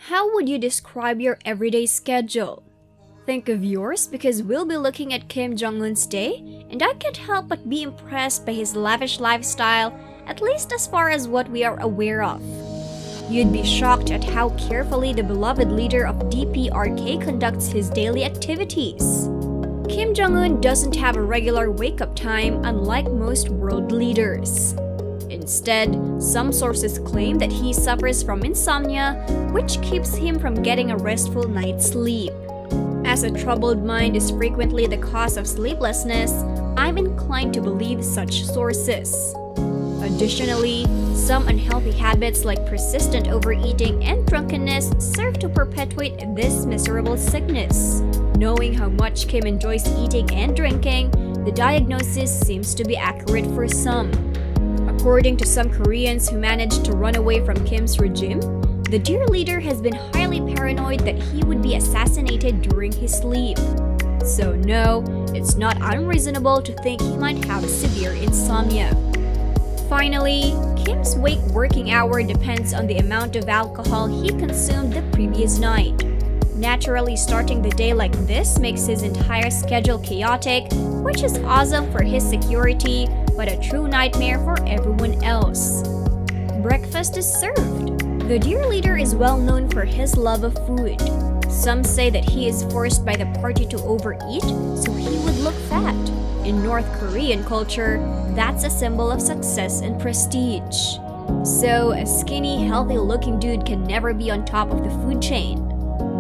How would you describe your everyday schedule? Think of yours because we'll be looking at Kim Jong Un's day, and I can't help but be impressed by his lavish lifestyle, at least as far as what we are aware of. You'd be shocked at how carefully the beloved leader of DPRK conducts his daily activities. Kim Jong Un doesn't have a regular wake-up time unlike most world leaders. Instead, some sources claim that he suffers from insomnia, which keeps him from getting a restful night's sleep. As a troubled mind is frequently the cause of sleeplessness, I'm inclined to believe such sources. Additionally, some unhealthy habits like persistent overeating and drunkenness serve to perpetuate this miserable sickness. Knowing how much Kim enjoys eating and drinking, the diagnosis seems to be accurate for some. According to some Koreans who managed to run away from Kim's regime, the dear leader has been highly paranoid that he would be assassinated during his sleep. So no, it's not unreasonable to think he might have severe insomnia. Finally, Kim's working hour depends on the amount of alcohol he consumed the previous night. Naturally, starting the day like this makes his entire schedule chaotic, which is awesome for his security, but a true nightmare for everyone else. Breakfast is served. The dear leader is well known for his love of food. Some say that he is forced by the party to overeat, so he would look fat. In North Korean culture, that's a symbol of success and prestige. So, a skinny, healthy-looking dude can never be on top of the food chain.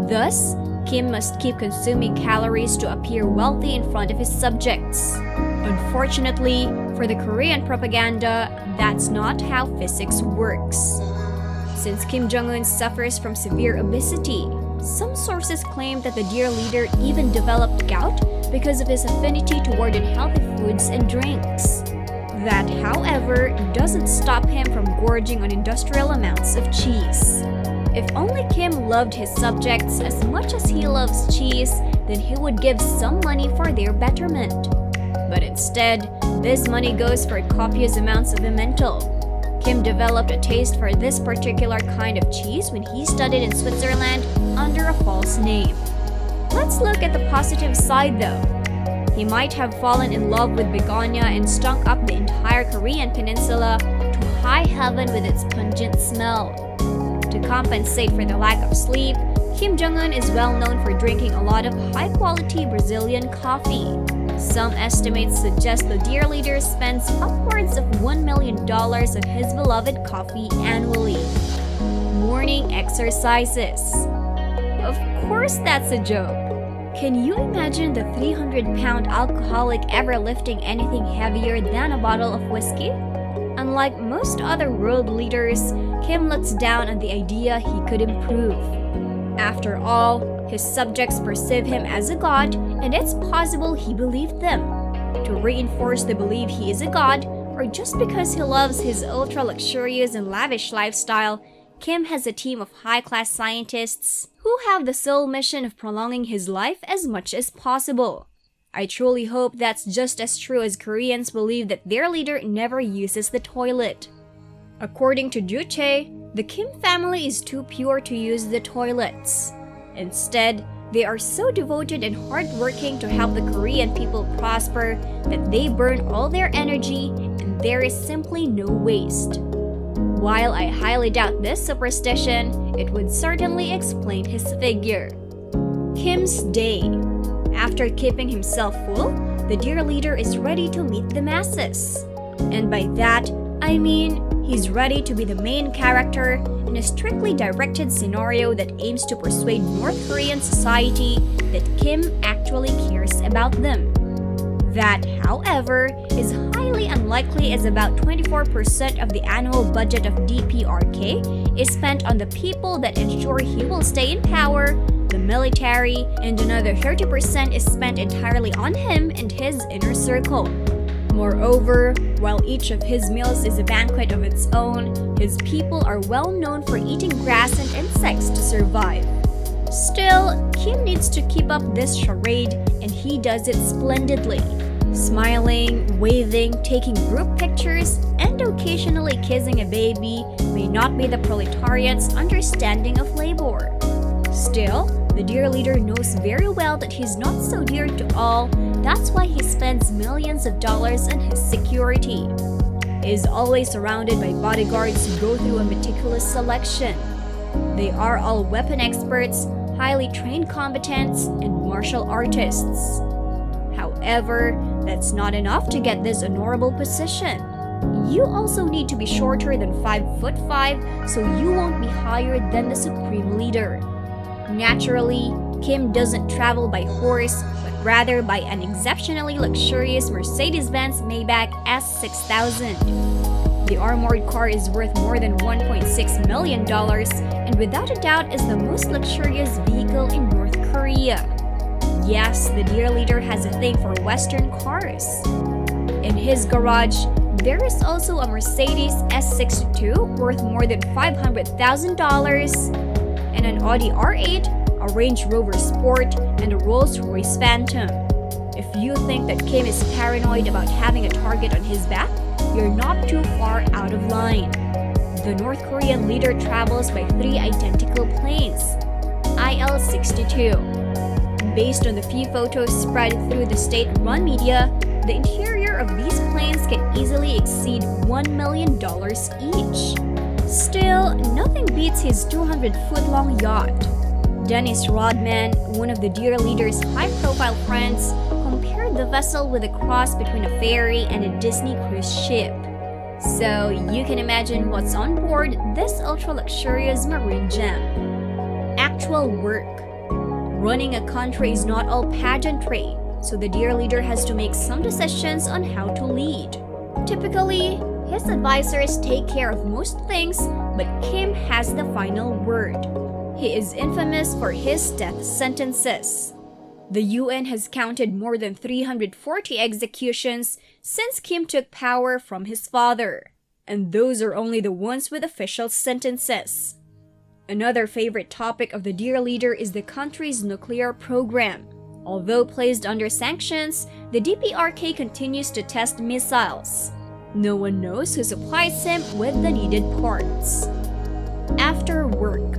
Thus, Kim must keep consuming calories to appear wealthy in front of his subjects. Unfortunately, for the Korean propaganda, that's not how physics works. Since Kim Jong Un suffers from severe obesity, some sources claim that the dear leader even developed gout because of his affinity toward unhealthy foods and drinks. That, however, doesn't stop him from gorging on industrial amounts of cheese. If only Kim loved his subjects as much as he loves cheese, then he would give some money for their betterment. But instead, this money goes for copious amounts of emmental. Kim developed a taste for this particular kind of cheese when he studied in Switzerland under a false name. Let's look at the positive side though. He might have fallen in love with begonia and stunk up the entire Korean peninsula to high heaven with its pungent smell. To compensate for the lack of sleep, Kim Jong Un is well known for drinking a lot of high-quality Brazilian coffee. Some estimates suggest the dear leader spends upwards of $1 million on his beloved coffee annually. Morning exercises. Of course that's a joke. Can you imagine the 300-pound alcoholic ever lifting anything heavier than a bottle of whiskey? Unlike most other world leaders, Kim looks down on the idea he could improve. After all, his subjects perceive him as a god, and it's possible he believed them. To reinforce the belief he is a god, or just because he loves his ultra-luxurious and lavish lifestyle, Kim has a team of high-class scientists who have the sole mission of prolonging his life as much as possible. I truly hope that's just as true as Koreans believe that their leader never uses the toilet. According to Juche, the Kim family is too pure to use the toilets. Instead, they are so devoted and hardworking to help the Korean people prosper that they burn all their energy and there is simply no waste. While I highly doubt this superstition, it would certainly explain his figure. Kim's day. After keeping himself full, the dear leader is ready to meet the masses. And by that, I mean he's ready to be the main character in a strictly directed scenario that aims to persuade North Korean society that Kim actually cares about them. That, however, is highly unlikely as about 24% of the annual budget of DPRK is spent on the people that ensure he will stay in power, the military, and another 30% is spent entirely on him and his inner circle. Moreover, while each of his meals is a banquet of its own, his people are well known for eating grass and insects to survive. Still, Kim needs to keep up this charade, and he does it splendidly. Smiling, waving, taking group pictures, and occasionally kissing a baby, may not be the proletariat's understanding of labor. Still, the dear leader knows very well that he's not so dear to all. That's why he spends millions of dollars on his security. He is always surrounded by bodyguards who go through a meticulous selection. They are all weapon experts, highly trained combatants, and martial artists. However, that's not enough to get this honorable position. You also need to be shorter than 5'5", so you won't be higher than the supreme leader. Naturally, Kim doesn't travel by horse, but rather by an exceptionally luxurious Mercedes-Benz Maybach S6000. The armored car is worth more than $1.6 million and without a doubt is the most luxurious vehicle in North Korea. Yes, the dear leader has a thing for Western cars. In his garage, there is also a Mercedes S62 worth more than $500,000, and an Audi R8, a Range Rover Sport, and a Rolls-Royce Phantom. If you think that Kim is paranoid about having a target on his back, you're not too far out of line. The North Korean leader travels by 3 identical planes, IL-62. Based on the few photos spread through the state-run media, the interior of these planes can easily exceed $1 million each. Still, nothing beats his 200-foot-long yacht. Dennis Rodman, one of the dear leader's high-profile friends, compared the vessel with a cross between a ferry and a Disney cruise ship. So you can imagine what's on board this ultra-luxurious marine gem. Actual work. Running a country is not all pageantry, so the dear leader has to make some decisions on how to lead. Typically, his advisors take care of most things, but Kim has the final word. He is infamous for his death sentences. The UN has counted more than 340 executions since Kim took power from his father, and those are only the ones with official sentences. Another favorite topic of the dear leader is the country's nuclear program. Although placed under sanctions, the DPRK continues to test missiles. No one knows who supplies him with the needed parts. After work.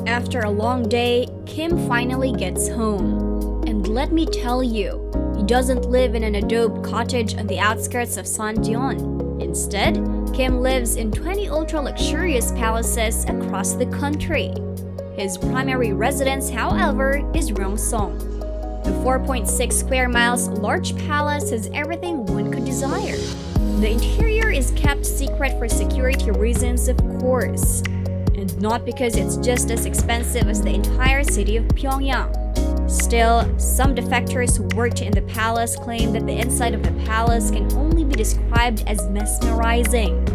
After a long day, Kim finally gets home. And let me tell you, he doesn't live in an adobe cottage on the outskirts of Sanjeon. Instead, Kim lives in 20 ultra-luxurious palaces across the country. His primary residence, however, is Ryeong-song. The 4.6 square miles large palace has everything one could desire. The interior is kept secret for security reasons, of course. And not because it's just as expensive as the entire city of Pyongyang. Still, some defectors who worked in the palace claim that the inside of the palace can only be described as mesmerizing.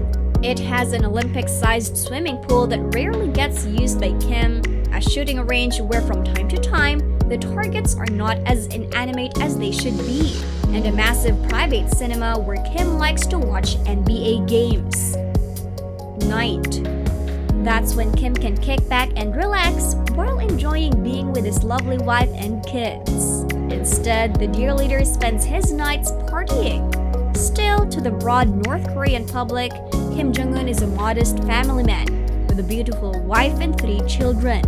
It has an Olympic-sized swimming pool that rarely gets used by Kim, a shooting range where from time to time, the targets are not as inanimate as they should be, and a massive private cinema where Kim likes to watch NBA games. Night. That's when Kim can kick back and relax while enjoying being with his lovely wife and kids. Instead, the dear leader spends his nights partying. Still, to the broad North Korean public, Kim Jong Un is a modest family man with a beautiful wife and 3 children.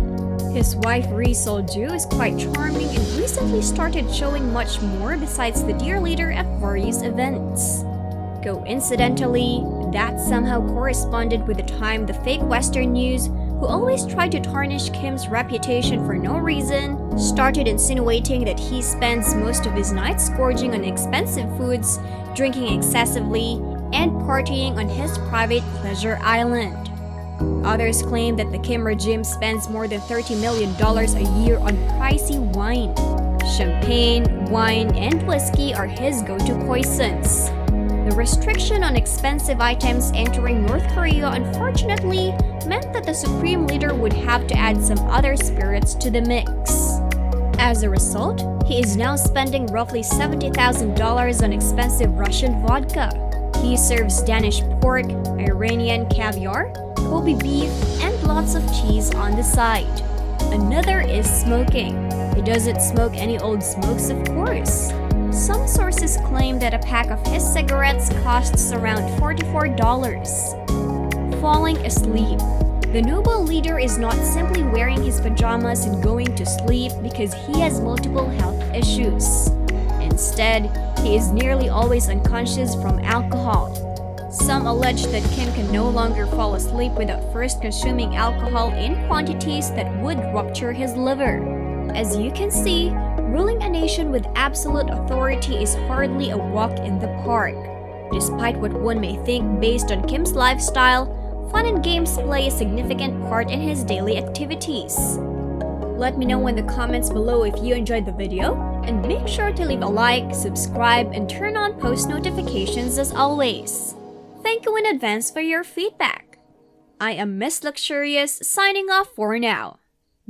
His wife Ri Sol-ju is quite charming and recently started showing much more besides the dear leader at various events. Coincidentally, that somehow corresponded with the time the fake Western news, who always tried to tarnish Kim's reputation for no reason, started insinuating that he spends most of his nights gorging on expensive foods, drinking excessively, and partying on his private pleasure island. Others claim that the Kim regime spends more than $30 million a year on pricey wine. Champagne, wine, and whiskey are his go-to poisons. The restriction on expensive items entering North Korea unfortunately meant that the supreme leader would have to add some other spirits to the mix. As a result, he is now spending roughly $70,000 on expensive Russian vodka. He serves Danish pork, Iranian caviar, Kobe beef, and lots of cheese on the side. Another is smoking. He doesn't smoke any old smokes, of course. Some sources claim that a pack of his cigarettes costs around $44. falling asleep. The noble leader is not simply wearing his pajamas and going to sleep because he has multiple health issues. Instead, he is nearly always unconscious from alcohol. Some allege that Kim can no longer fall asleep without first consuming alcohol in quantities that would rupture his liver. As you can see, ruling a nation with absolute authority is hardly a walk in the park. Despite what one may think based on Kim's lifestyle, fun and games play a significant part in his daily activities. Let me know in the comments below if you enjoyed the video, and make sure to leave a like, subscribe, and turn on post notifications as always. Thank you in advance for your feedback. I am Miss Luxurious signing off for now.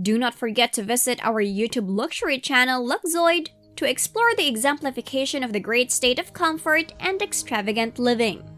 Do not forget to visit our YouTube luxury channel Luxoid to explore the exemplification of the great state of comfort and extravagant living.